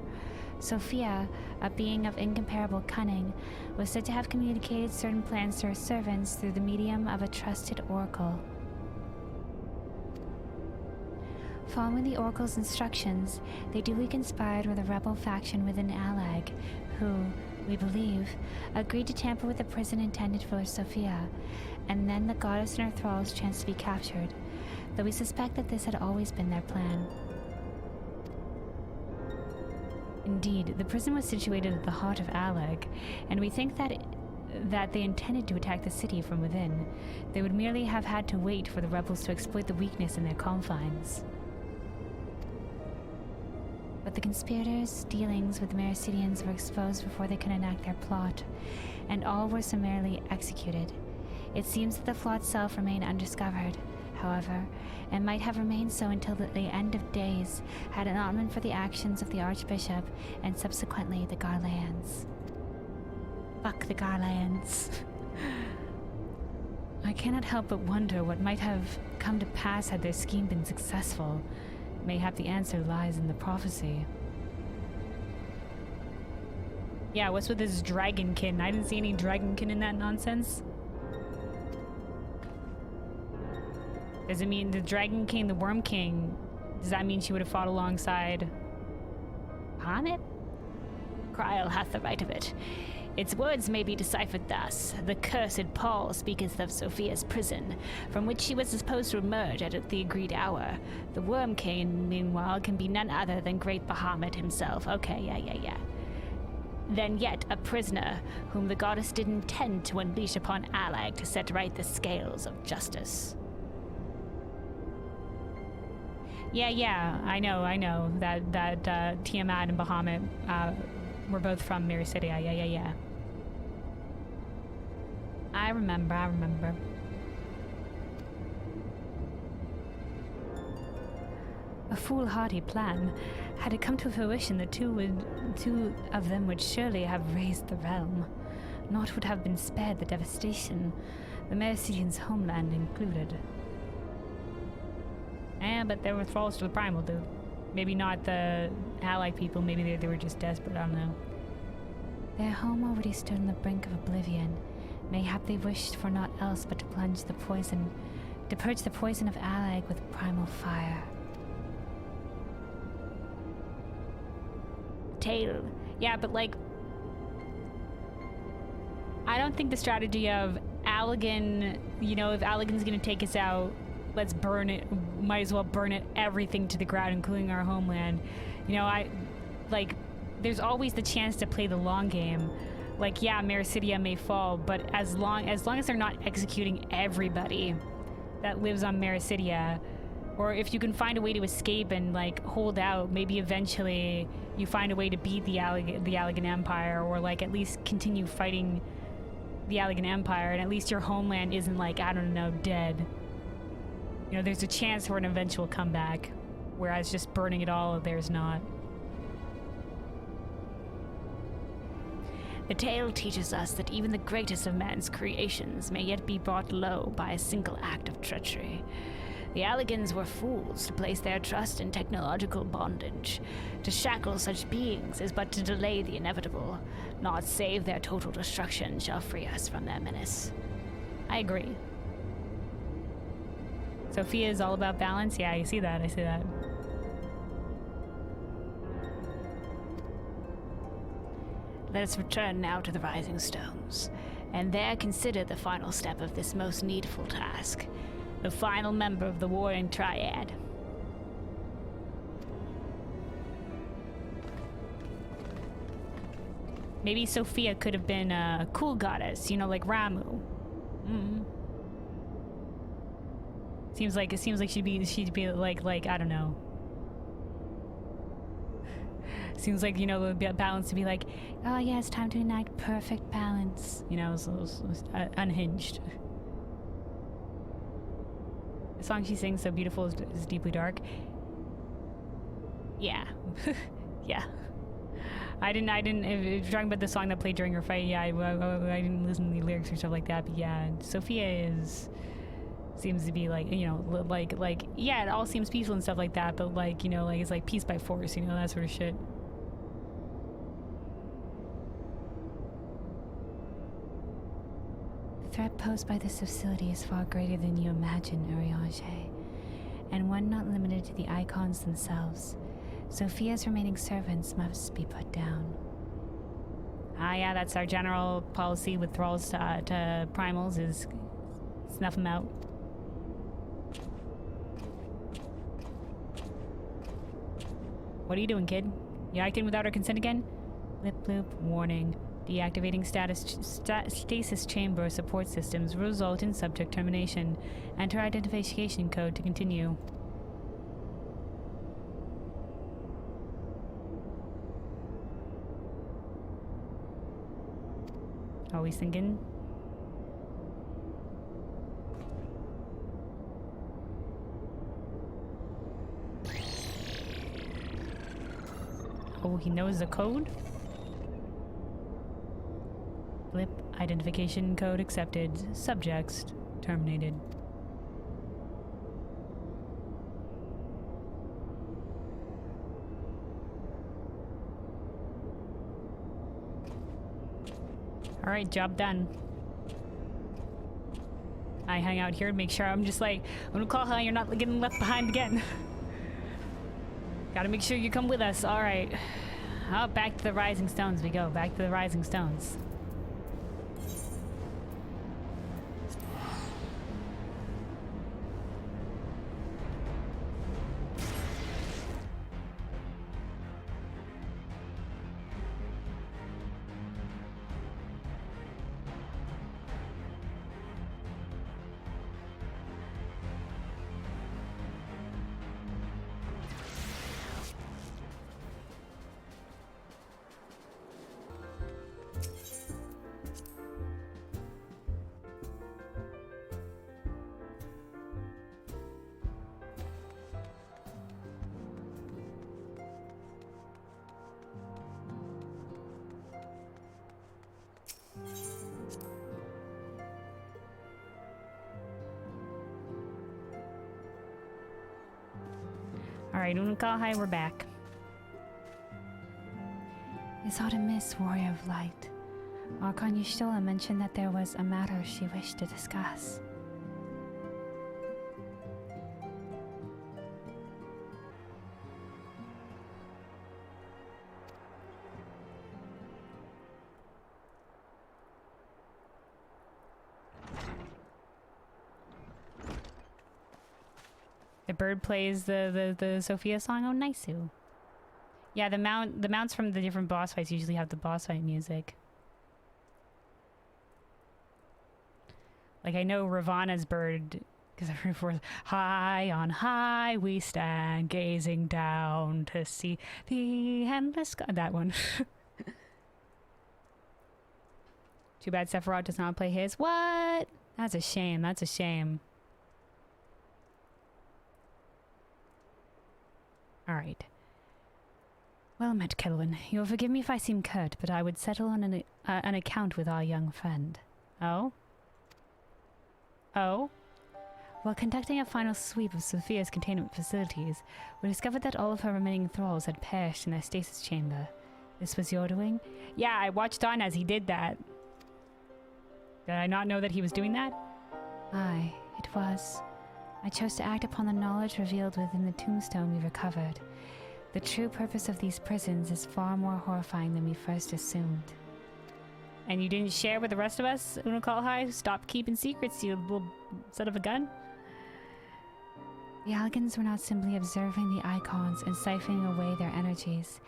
Sophia, a being of incomparable cunning, was said to have communicated certain plans to her servants through the medium of a trusted oracle. Following the oracle's instructions, they duly conspired with a rebel faction within Allag, who, we believe, agreed to tamper with the prison intended for Sophia, and then the goddess and her thralls chanced to be captured, though we suspect that this had always been their plan. Indeed, the prison was situated at the heart of Allag, and we think that they intended to attack the city from within. They would merely have had to wait for the rebels to exploit the weakness in their confines. But the conspirators' dealings with the Meracydians were exposed before they could enact their plot, and all were summarily executed. It seems that the flaw itself remained undiscovered, however, and might have remained so until the end of days, had it not been for the actions of the Archbishop and subsequently the Garleans. Fuck the Garleans. I cannot help but wonder what might have come to pass had their scheme been successful. Mayhap the answer lies in the prophecy. Yeah, what's with this dragonkin? I didn't see any dragonkin in that nonsense. Does it mean the Dragon King, the Worm King, does that mean she would have fought alongside Bahamut? Kryle hath the right of it. Its words may be deciphered thus. The cursed Paul speaketh of Sophia's prison, from which she was supposed to emerge at the agreed hour. The Worm King, meanwhile, can be none other than great Bahamut himself. Okay, yeah. Then yet a prisoner, whom the goddess did intend to unleash upon Allag to set right the scales of justice. Yeah, I know that Tiamat and Bahamut were both from Meracydia. Yeah. I remember. A foolhardy plan. Had it come to fruition, the two of them would surely have raised the realm. Naught would have been spared the devastation, the Meracydians' homeland included. Yeah, but they were thralls to the primal, dude. Maybe not the Allag people, maybe they were just desperate, I don't know. Their home already stood on the brink of oblivion. Mayhap they wished for naught else but to purge the poison of Allag with primal fire. Tale. Yeah, but like, I don't think the strategy of Allagan, if Allagan's gonna take us out, let's burn it, might as well burn it, everything to the ground, including our homeland. There's always the chance to play the long game. Like, yeah, Meracydia may fall, but as long as they're not executing everybody that lives on Meracydia, or if you can find a way to escape and hold out, maybe eventually you find a way to beat the Allag Empire, or at least continue fighting the Allag Empire, and at least your homeland isn't dead. There's a chance for an eventual comeback. Whereas just burning it all, there's not. The tale teaches us that even the greatest of man's creations may yet be brought low by a single act of treachery. The Allegans were fools to place their trust in technological bondage. To shackle such beings is but to delay the inevitable. Not save their total destruction shall free us from their menace. I agree. Sophia is all about balance? Yeah, I see that, I see that. Let us return now to the Rising Stones, and there consider the final step of this most needful task. The final member of the Warring Triad. Maybe Sophia could have been a cool goddess, you know, like Ramu. Seems like she'd be like I don't know. Seems like, you know, the balance to be like, Oh yeah, it's time to enact perfect balance. you know, unhinged. The song she sings, so beautiful is deeply dark. Yeah. Yeah. I didn't, if you're talking about the song that played during her fight, yeah, I didn't listen to the lyrics or stuff like that, but yeah, Sophia seems to be like, you know, like, yeah, it all seems peaceful and stuff like that, but like, you know, like, it's like peace by force, you know, that sort of shit. The threat posed by this facility is far greater than you imagine, Unukalhhai, and one not limited to the eikons themselves. Sophia's remaining servants must be put down. Ah, yeah, that's our general policy with thralls to primals, is snuff them out. What are you doing, kid? You acting without our consent again? Blip bloop, warning. Deactivating stasis chamber support systems will result in subject termination. Enter identification code to continue. Always thinking. Oh, he knows the code? Blip, identification code accepted. Subjects terminated. Alright, job done. I hang out here to make sure I'm just like, Unukalhhai, you're not getting left behind again. Gotta make sure you come with us. Alright. Oh, back to the Rising Stones we go. Back to the Rising Stones. Alright, Unukalhhai, we're back. Is Artemis, warrior of light? Archon Y'shtola mentioned that there was a matter she wished to discuss. The bird plays the Sophia song. Oh, nice. Yeah, the mounts from the different boss fights usually have the boss fight music. Like, I know Ravana's bird, because I've heard before, high on high we stand, gazing down to see the endless sky. That one. Too bad Sephiroth does not play his. What? That's a shame. That's a shame. Alright. Well met, Kelvin. You'll forgive me if I seem curt, but I would settle on an account with our young friend. Oh? Oh? While conducting a final sweep of Sophia's containment facilities, we discovered that all of her remaining thralls had perished in their stasis chamber. This was your doing? Yeah, I watched on as he did that. Did I not know that he was doing that? Aye, it was. I chose to act upon the knowledge revealed within the tombstone we recovered. The true purpose of these prisons is far more horrifying than we first assumed. And you didn't share with the rest of us, Unukalhhai? Stop keeping secrets, you little son of a gun? The Allegans were not simply observing the eikons and siphoning away their energies.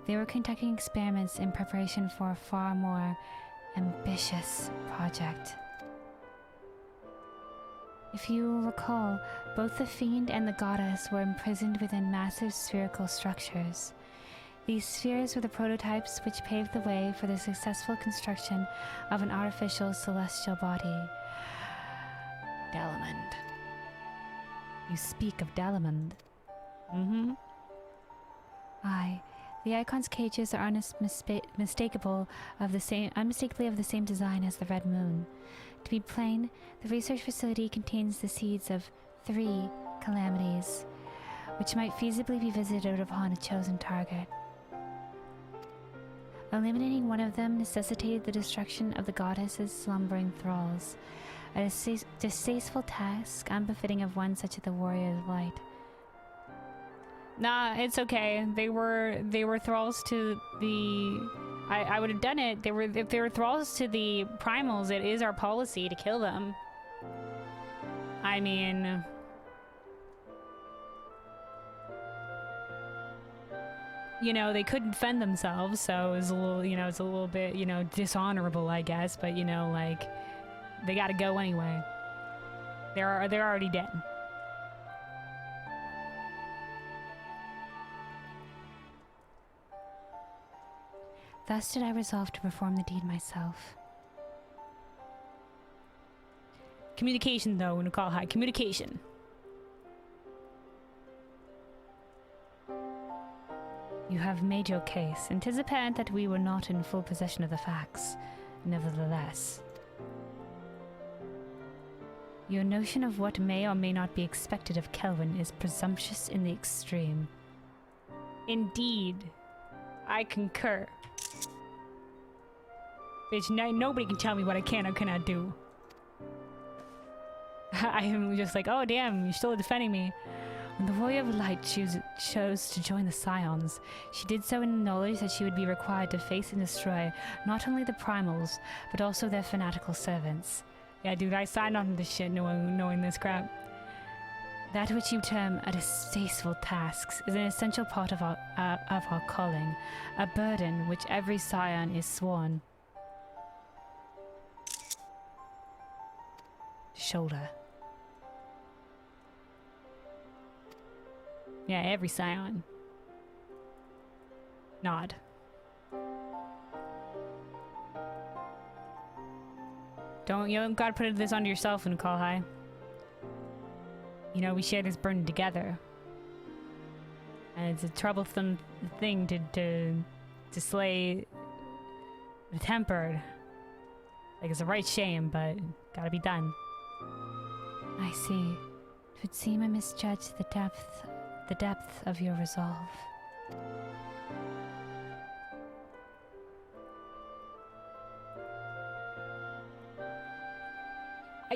They were conducting experiments in preparation for a far more ambitious project. If you will recall, both the fiend and the goddess were imprisoned within massive spherical structures. These spheres were the prototypes which paved the way for the successful construction of an artificial celestial body. Dalamond. You speak of Dalamond. Mm-hmm. Aye. The icon's cages are unmistakably of the same design as the Red Moon. To be plain, the research facility contains the seeds of 3 calamities, which might feasibly be visited upon a chosen target. Eliminating one of them necessitated the destruction of the goddess's slumbering thralls, a distasteful task unbefitting of one such as the Warrior of Light. Nah, it's okay. They were thralls to the... I would have done it. If they were thralls to the primals, it is our policy to kill them. I mean... You know, they couldn't fend themselves, so it was a little, you know, it's a little bit, you know, dishonorable, I guess, but, you know, like, they gotta go anyway. They're already dead. Thus did I resolve to perform the deed myself. Communication, though, Unukalhhai. Communication. You have made your case, and 'tis apparent that we were not in full possession of the facts. Nevertheless, your notion of what may or may not be expected of Kelvin is presumptuous in the extreme. Indeed, I concur. Bitch, nobody can tell me what I can or cannot do. I am just like, oh damn, you're still defending me. When the Warrior of Light chose to join the Scions, she did so in the knowledge that she would be required to face and destroy not only the primals, but also their fanatical servants. Yeah, dude, I signed on to this shit knowing this crap. That which you term a distasteful task is an essential part of our calling, a burden which every Scion is sworn to shoulder. Yeah, every Scion. Nod. You don't gotta put this onto yourself, Unukalhhai. You know, we share this burden together. And it's a troublesome thing to slay the tempered. Like, it's a right shame, but gotta be done. I see. It would seem I misjudged the depth of your resolve.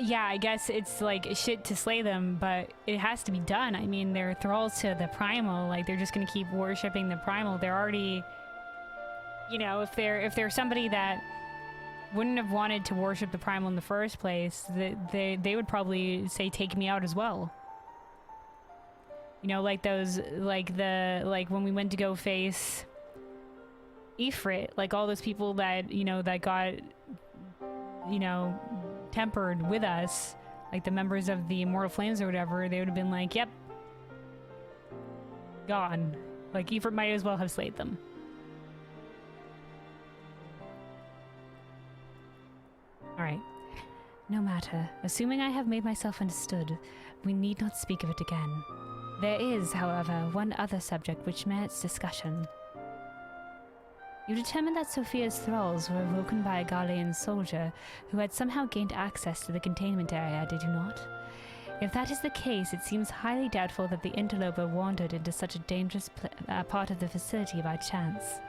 Yeah, I guess it's like shit to slay them, but it has to be done. I mean, they're thralls to the primal. Like, they're just gonna keep worshipping the primal. They're already, you know, if they're somebody that wouldn't have wanted to worship the primal in the first place, they would probably say, take me out as well. You know, like those, like when we went to go face Ifrit, like all those people that, you know, that got, you know, tempered with us, like the members of the Immortal Flames or whatever, they would have been like, yep, gone. Like, Ifrit might as well have slayed them. Alright. No matter. Assuming I have made myself understood, we need not speak of it again. There is, however, one other subject which merits discussion. You determined that Sophia's thralls were awoken by a Garlean soldier who had somehow gained access to the containment area, did you not? If that is the case, it seems highly doubtful that the interloper wandered into such a dangerous part of the facility by chance.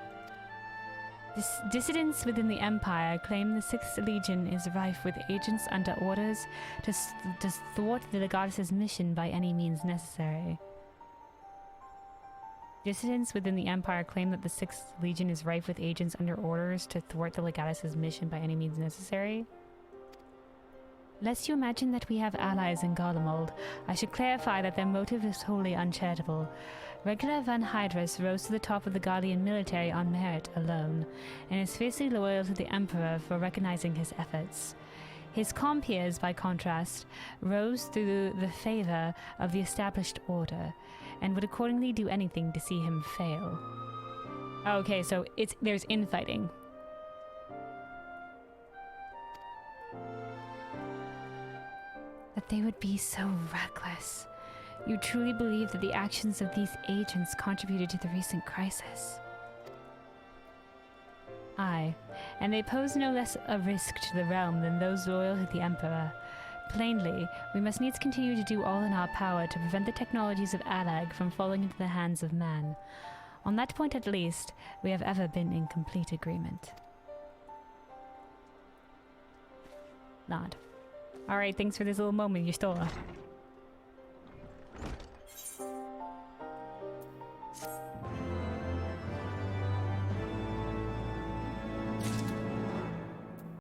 Dissidents within the Empire claim the 6th Legion is rife with agents under orders to thwart the Legatus' mission by any means necessary. Dissidents within the Empire claim that the 6th Legion is rife with agents under orders to thwart the Legatus' mission by any means necessary. Lest you imagine that we have allies in Garlemald, I should clarify that their motive is wholly uncharitable. Regula van Hydrus rose to the top of the Garlean military on merit alone, and is fiercely loyal to the Emperor for recognizing his efforts. His compeers, by contrast, rose through the favor of the established order, and would accordingly do anything to see him fail. Okay, so there's infighting. That they would be so reckless. You truly believe that the actions of these agents contributed to the recent crisis? Aye, and they pose no less a risk to the realm than those loyal to the Emperor. Plainly, we must needs continue to do all in our power to prevent the technologies of Allag from falling into the hands of man. On that point at least, we have ever been in complete agreement. Nod. Alright, thanks for this little moment you stole.